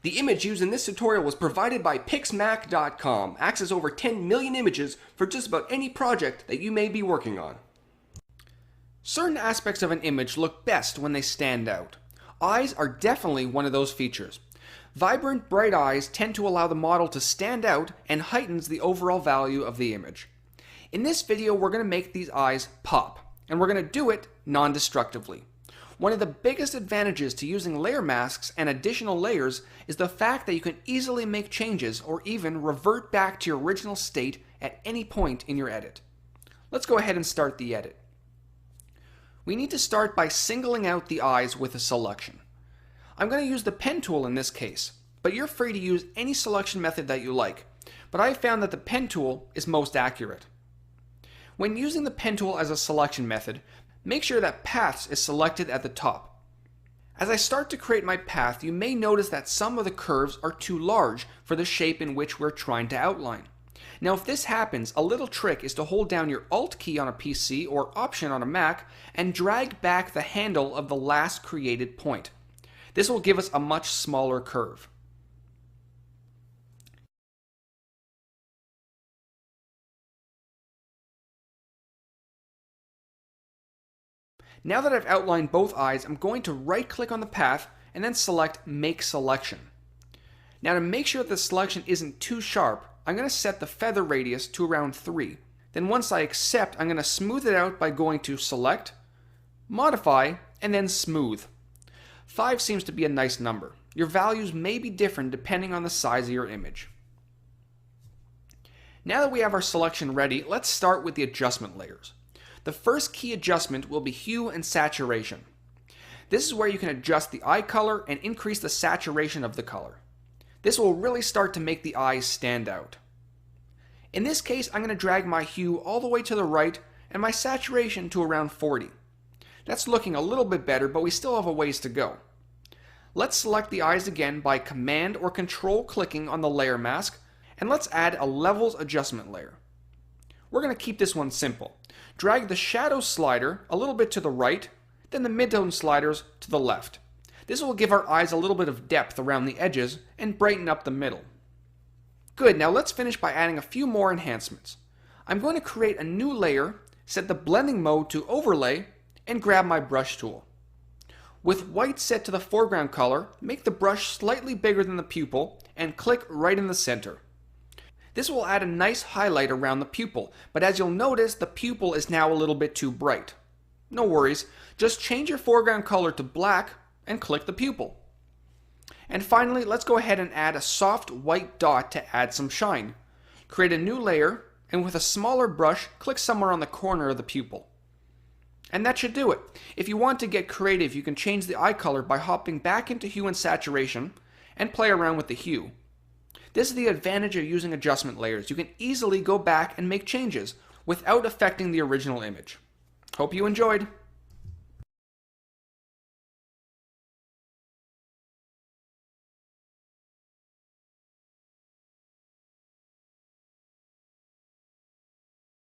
The image used in this tutorial was provided by Pixmac.com. Access over 10 million images for just about any project that you may be working on. Certain aspects of an image look best when they stand out. Eyes are definitely one of those features. Vibrant, bright eyes tend to allow the model to stand out and heightens the overall value of the image. In this video, we're going to make these eyes pop, and we're going to do it non-destructively. One of the biggest advantages to using layer masks and additional layers is the fact that you can easily make changes or even revert back to your original state at any point in your edit. Let's go ahead and start the edit. We need to start by singling out the eyes with a selection. I'm going to use the pen tool in this case, but you're free to use any selection method that you like, but I found that the pen tool is most accurate. When using the pen tool as a selection method, make sure that Paths is selected at the top. As I start to create my path, you may notice that some of the curves are too large for the shape in which we're trying to outline. Now if this happens, a little trick is to hold down your Alt key on a PC or Option on a Mac and drag back the handle of the last created point. This will give us a much smaller curve. Now that I've outlined both eyes, I'm going to right-click on the path and then select Make Selection. Now to make sure that the selection isn't too sharp, I'm going to set the feather radius to around 3. Then once I accept, I'm going to smooth it out by going to Select, Modify, and then Smooth. 5 seems to be a nice number. Your values may be different depending on the size of your image. Now that we have our selection ready, let's start with the adjustment layers. The first key adjustment will be hue and saturation. This is where you can adjust the eye color and increase the saturation of the color. This will really start to make the eyes stand out. In this case, I'm going to drag my hue all the way to the right and my saturation to around 40. That's looking a little bit better, but we still have a ways to go. Let's select the eyes again by Command or Control clicking on the layer mask, and let's add a levels adjustment layer. We're going to keep this one simple. Drag the shadow slider a little bit to the right, then the midtone sliders to the left. This will give our eyes a little bit of depth around the edges and brighten up the middle. Good, now let's finish by adding a few more enhancements. I'm going to create a new layer, set the blending mode to overlay, and grab my brush tool. With white set to the foreground color, make the brush slightly bigger than the pupil and click right in the center. This will add a nice highlight around the pupil, but as you'll notice, the pupil is now a little bit too bright. No worries, just change your foreground color to black and click the pupil. And finally, let's go ahead and add a soft white dot to add some shine. Create a new layer, and with a smaller brush, click somewhere on the corner of the pupil. And that should do it. If you want to get creative, you can change the eye color by hopping back into hue and saturation and play around with the hue. This is the advantage of using adjustment layers. You can easily go back and make changes without affecting the original image. Hope you enjoyed.